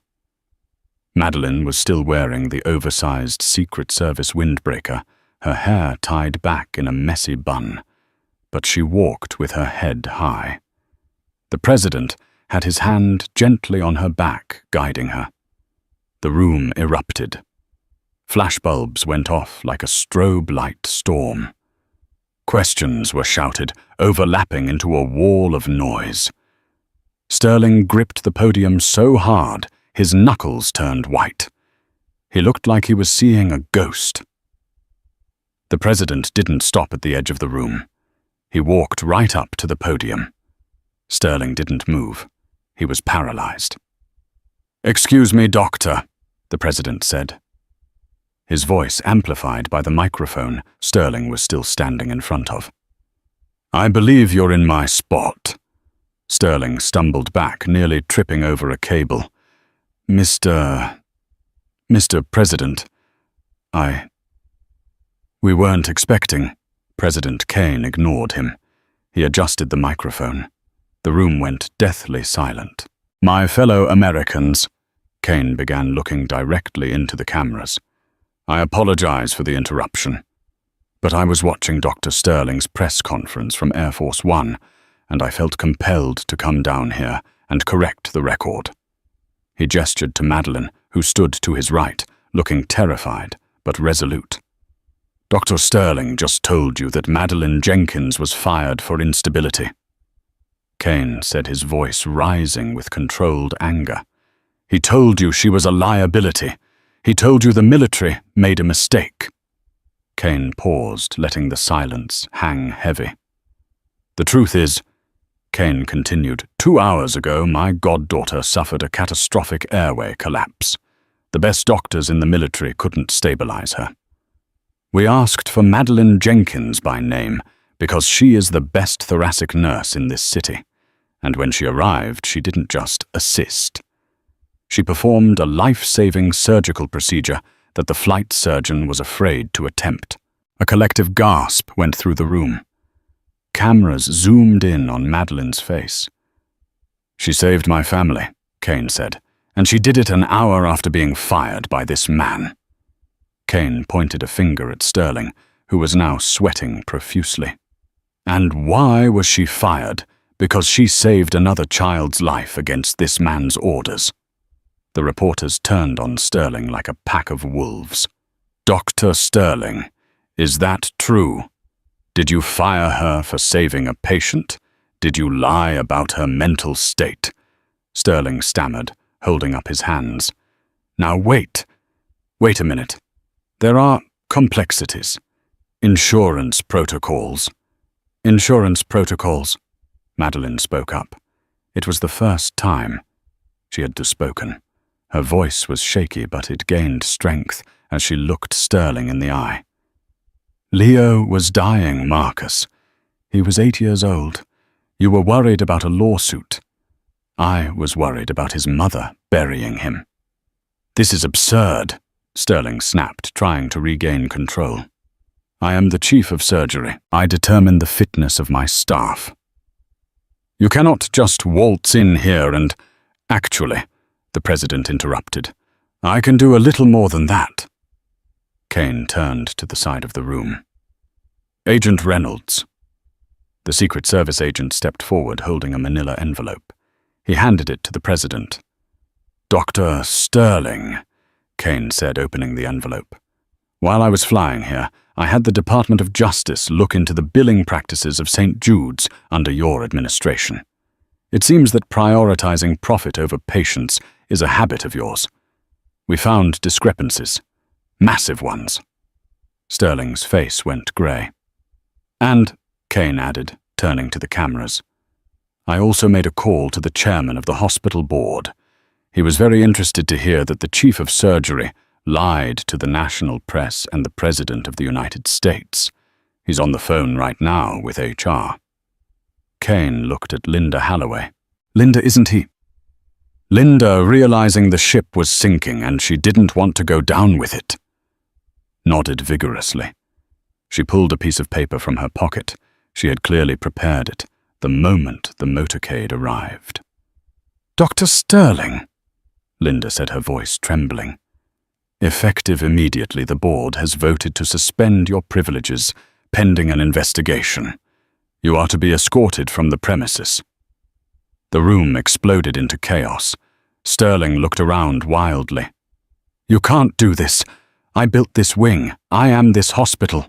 Madeleine was still wearing the oversized Secret Service windbreaker, her hair tied back in a messy bun, but she walked with her head high. The president had his hand gently on her back, guiding her. The room erupted. Flashbulbs went off like a strobe light storm. Questions were shouted, overlapping into a wall of noise. Sterling gripped the podium so hard, his knuckles turned white. He looked like he was seeing a ghost. The president didn't stop at the edge of the room. He walked right up to the podium. Sterling didn't move. He was paralyzed. "Excuse me, doctor," the president said. His voice amplified by the microphone Sterling was still standing in front of. "I believe you're in my spot." Sterling stumbled back, nearly tripping over a cable. Mr. President, We weren't expecting." President Kane ignored him. He adjusted the microphone. The room went deathly silent. "My fellow Americans," Kane began, looking directly into the cameras. "I apologize for the interruption, but I was watching Dr. Sterling's press conference from Air Force One, and I felt compelled to come down here and correct the record." He gestured to Madeleine, who stood to his right, looking terrified but resolute. "Dr. Sterling just told you that Madeleine Jenkins was fired for instability." Kane said, his voice rising with controlled anger. "He told you she was a liability. He told you the military made a mistake." Kane paused, letting the silence hang heavy. "The truth is," Kane continued, 2 hours ago my goddaughter suffered a catastrophic airway collapse. The best doctors in the military couldn't stabilize her. We asked for Madeleine Jenkins by name because she is the best thoracic nurse in this city, and when she arrived, she didn't just assist. She performed a life-saving surgical procedure that the flight surgeon was afraid to attempt. A collective gasp went through the room. Cameras zoomed in on Madeleine's face. "She saved my family," Kane said, "and she did it an hour after being fired by this man." Kane pointed a finger at Sterling, who was now sweating profusely. "And why was she fired? Because she saved another child's life against this man's orders." The reporters turned on Sterling like a pack of wolves. "Dr. Sterling, is that true? Did you fire her for saving a patient? Did you lie about her mental state?" Sterling stammered, holding up his hands. "Now wait a minute. There are complexities. Insurance protocols." "Insurance protocols," Madeleine spoke up. It was the first time she had spoken. Her voice was shaky, but it gained strength as she looked Sterling in the eye. "Leo was dying, Marcus. He was 8 years old. You were worried about a lawsuit. I was worried about his mother burying him." "This is absurd," Sterling snapped, trying to regain control. "I am the chief of surgery. I determine the fitness of my staff. You cannot just waltz in here and—" "Actually," the president interrupted, "I can do a little more than that." Kane turned to the side of the room. "Agent Reynolds." The Secret Service agent stepped forward, holding a manila envelope. He handed it to the president. "Dr. Sterling," Kane said, opening the envelope. While I was flying here, I had the Department of Justice look into the billing practices of St. Jude's under your administration. It seems that prioritizing profit over patients is a habit of yours. We found discrepancies, massive ones. Sterling's face went grey. And, Kane added, turning to the cameras, I also made a call to the chairman of the hospital board. He was very interested to hear that the chief of surgery lied to the national press and the President of the United States. He's on the phone right now with HR. Kane looked at Linda Halloway. Linda, isn't he? Linda, realizing the ship was sinking and she didn't want to go down with it, nodded vigorously. She pulled a piece of paper from her pocket. She had clearly prepared it the moment the motorcade arrived. Dr. Sterling, Linda said, her voice trembling. Effective immediately, the board has voted to suspend your privileges pending an investigation. You are to be escorted from the premises. The room exploded into chaos. Sterling looked around wildly. You can't do this. I built this wing. I am this hospital.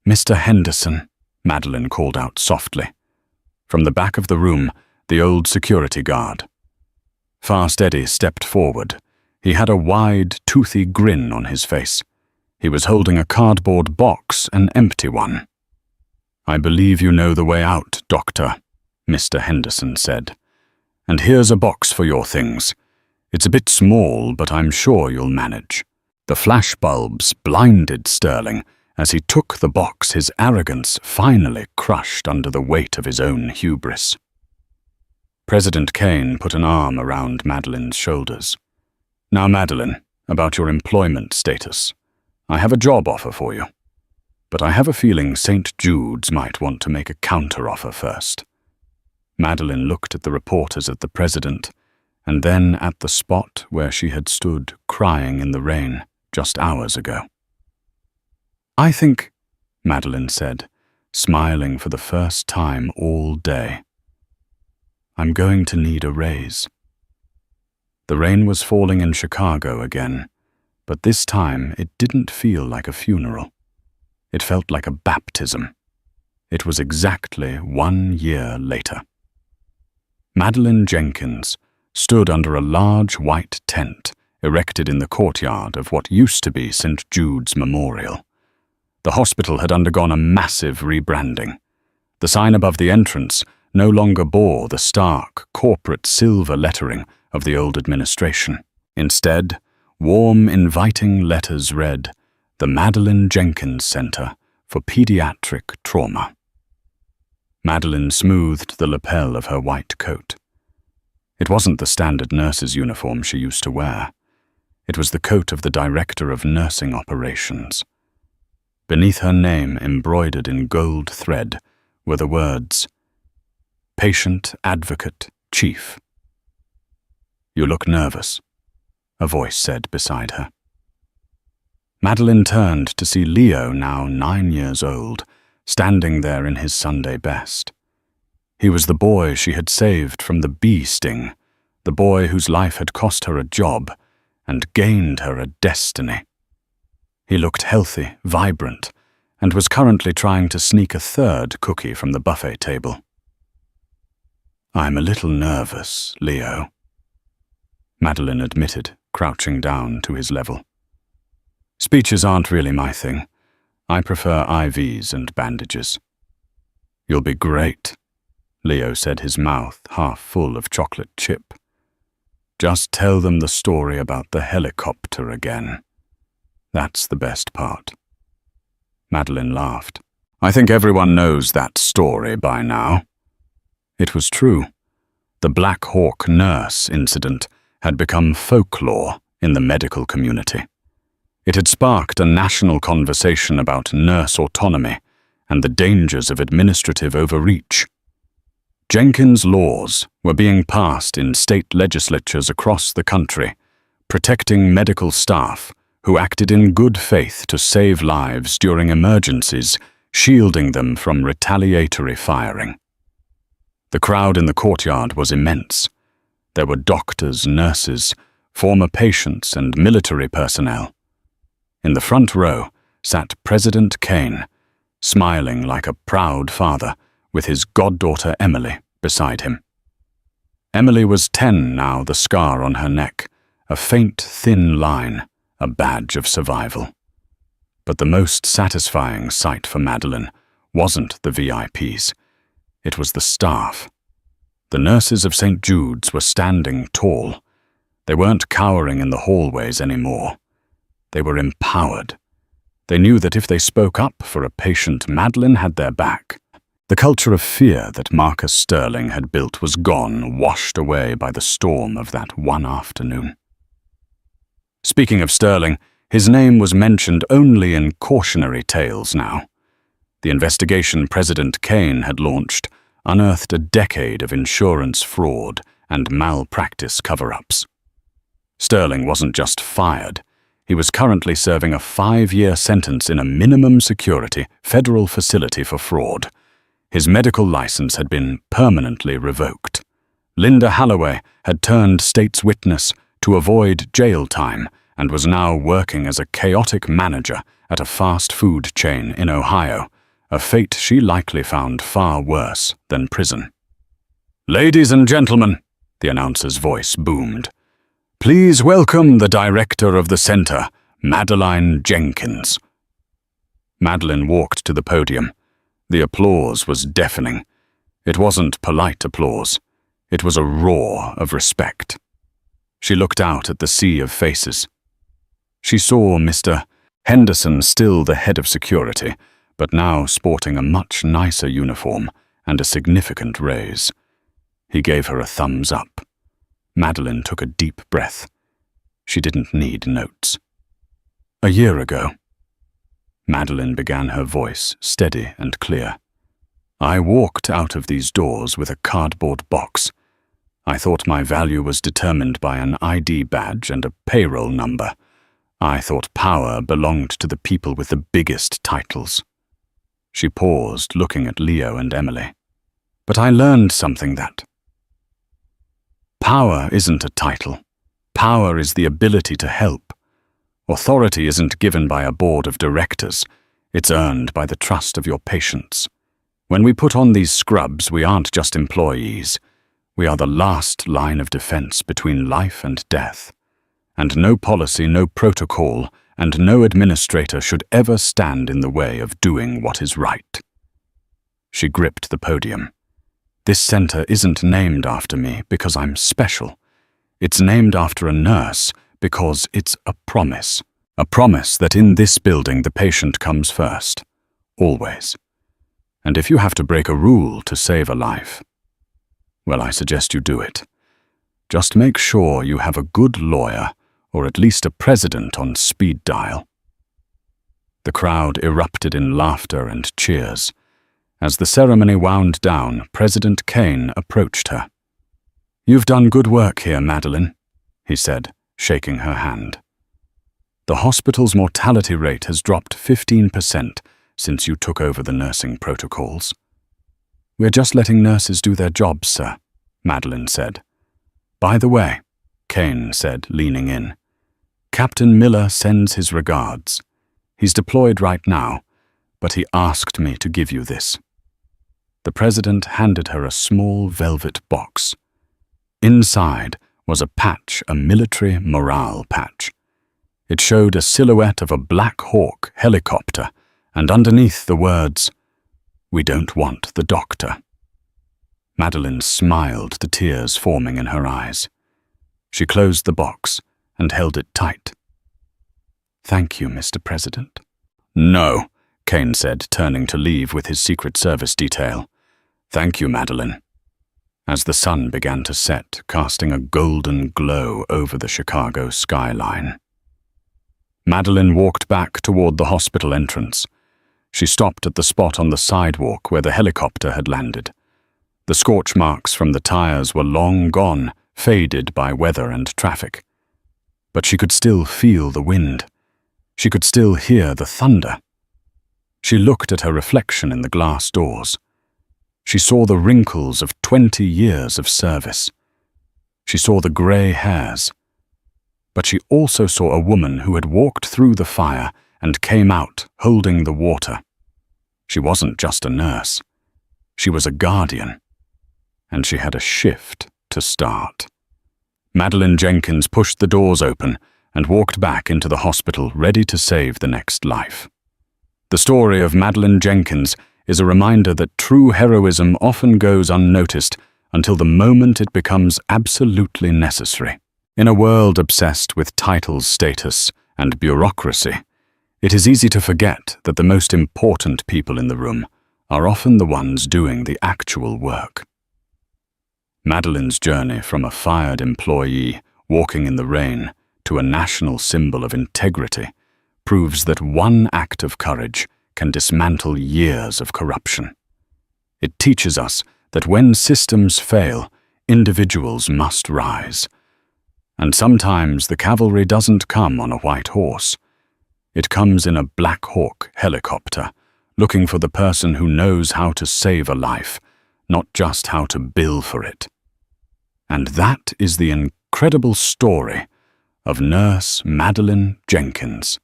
Mr. Henderson, Madeline called out softly. From the back of the room, the old security guard. Fast Eddie stepped forward. He had a wide, toothy grin on his face. He was holding a cardboard box, an empty one. I believe you know the way out, Doctor, Mr. Henderson said. And here's a box for your things. It's a bit small, but I'm sure you'll manage. The flashbulbs blinded Sterling. As he took the box, his arrogance finally crushed under the weight of his own hubris. President Kane put an arm around Madeline's shoulders. Now, Madeline, about your employment status. I have a job offer for you. But I have a feeling St. Jude's might want to make a counteroffer first. Madeline looked at the reporters at the president, and then at the spot where she had stood crying in the rain just hours ago. I think, Madeline said, smiling for the first time all day, I'm going to need a raise. The rain was falling in Chicago again, but this time it didn't feel like a funeral. It felt like a baptism. It was exactly 1 year later. Madeline Jenkins stood under a large white tent erected in the courtyard of what used to be St. Jude's Memorial. The hospital had undergone a massive rebranding. The sign above the entrance no longer bore the stark, corporate silver lettering of the old administration. Instead, warm, inviting letters read, The Madeline Jenkins Center for Pediatric Trauma. Madeline smoothed the lapel of her white coat. It wasn't the standard nurse's uniform she used to wear. It was the coat of the Director of Nursing Operations. Beneath her name, embroidered in gold thread, were the words, Patient Advocate Chief. You look nervous, a voice said beside her. Madeline turned to see Leo, now 9 years old, standing there in his Sunday best. He was the boy she had saved from the bee sting, the boy whose life had cost her a job and gained her a destiny. He looked healthy, vibrant, and was currently trying to sneak a third cookie from the buffet table. I'm a little nervous, Leo, Madeline admitted, crouching down to his level. Speeches aren't really my thing. I prefer IVs and bandages. You'll be great, Leo said, his mouth half full of chocolate chip. Just tell them the story about the helicopter again. That's the best part. Madeline laughed. I think everyone knows that story by now. It was true. The Black Hawk nurse incident had become folklore in the medical community. It had sparked a national conversation about nurse autonomy and the dangers of administrative overreach. Jenkins' laws were being passed in state legislatures across the country, protecting medical staff who acted in good faith to save lives during emergencies, shielding them from retaliatory firing. The crowd in the courtyard was immense. There were doctors, nurses, former patients, and military personnel. In the front row sat President Kane, smiling like a proud father, with his goddaughter Emily beside him. Emily was 10 now, the scar on her neck, a faint, thin line, a badge of survival. But the most satisfying sight for Madeline wasn't the VIPs. It was the staff. The nurses of St. Jude's were standing tall. They weren't cowering in the hallways anymore. They were empowered. They knew that if they spoke up for a patient, Madeline had their back. The culture of fear that Marcus Sterling had built was gone, washed away by the storm of that one afternoon. Speaking of Sterling, his name was mentioned only in cautionary tales now. The investigation President Kane had launched unearthed a decade of insurance fraud and malpractice cover-ups. Sterling wasn't just fired. He was currently serving a 5-year sentence in a minimum security federal facility for fraud. His medical license had been permanently revoked. Linda Halloway had turned state's witness to avoid jail time and was now working as a chaotic manager at a fast food chain in Ohio, a fate she likely found far worse than prison. "Ladies and gentlemen," the announcer's voice boomed, "please welcome the director of the center, Madeline Jenkins." Madeline walked to the podium. The applause was deafening. It wasn't polite applause. It was a roar of respect. She looked out at the sea of faces. She saw Mr. Henderson, still the head of security, but now sporting a much nicer uniform and a significant raise. He gave her a thumbs up. Madeline took a deep breath. She didn't need notes. "A year ago," Madeline began, her voice steady and clear, "I walked out of these doors with a cardboard box. I thought my value was determined by an ID badge and a payroll number. I thought power belonged to the people with the biggest titles." She paused, looking at Leo and Emily. "But I learned something that power isn't a title. Power is the ability to help. Authority isn't given by a board of directors. It's earned by the trust of your patients. When we put on these scrubs, we aren't just employees. We are the last line of defense between life and death. And no policy, no protocol, and no administrator should ever stand in the way of doing what is right." She gripped the podium. "This center isn't named after me because I'm special. It's named after a nurse because it's a promise. A promise that in this building the patient comes first. Always. And if you have to break a rule to save a life, well, I suggest you do it. Just make sure you have a good lawyer or at least a president on speed dial." The crowd erupted in laughter and cheers. As the ceremony wound down, President Kane approached her. "You've done good work here, Madeline," he said, shaking her hand. "The hospital's mortality rate has dropped 15% since you took over the nursing protocols." "We're just letting nurses do their jobs, sir," Madeline said. "By the way," Kane said, leaning in, "Captain Miller sends his regards. He's deployed right now, but he asked me to give you this." The president handed her a small velvet box. Inside was a patch, a military morale patch. It showed a silhouette of a Black Hawk helicopter, and underneath the words, "We don't want the doctor." Madeline smiled, the tears forming in her eyes. She closed the box and held it tight. "Thank you, Mr. President." "No," Kane said, turning to leave with his Secret Service detail. "Thank you, Madeline." As the sun began to set, casting a golden glow over the Chicago skyline. Madeline walked back toward the hospital entrance. She stopped at the spot on the sidewalk where the helicopter had landed. The scorch marks from the tires were long gone, faded by weather and traffic. But she could still feel the wind. She could still hear the thunder. She looked at her reflection in the glass doors. She saw the wrinkles of 20 years of service. She saw the grey hairs. but she also saw a woman who had walked through the fire and came out holding the water. She wasn't just a nurse. She was a guardian. And she had a shift to start. Madeline Jenkins pushed the doors open and walked back into the hospital, ready to save the next life. The story of Madeline Jenkins is a reminder that true heroism often goes unnoticed until the moment it becomes absolutely necessary. In a world obsessed with titles, status, and bureaucracy, it is easy to forget that the most important people in the room are often the ones doing the actual work. Madeline's journey from a fired employee walking in the rain to a national symbol of integrity proves that one act of courage can dismantle years of corruption. It teaches us that when systems fail, individuals must rise. And sometimes the cavalry doesn't come on a white horse. It comes in a Black Hawk helicopter, looking for the person who knows how to save a life, not just how to bill for it. And that is the incredible story of Nurse Madeline Jenkins.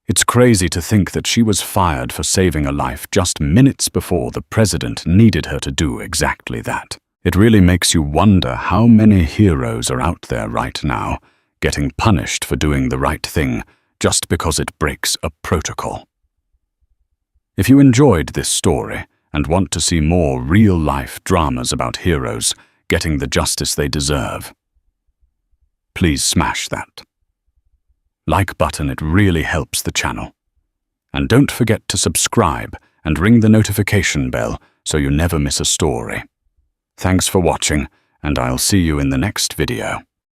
It's crazy to think that she was fired for saving a life just minutes before the president needed her to do exactly that. It really makes you wonder how many heroes are out there right now, getting punished for doing the right thing just because it breaks a protocol. If you enjoyed this story and want to see more real-life dramas about heroes getting the justice they deserve, please smash that like button. It really helps the channel. And don't forget to subscribe and ring the notification bell so you never miss a story. Thanks for watching, and I'll see you in the next video.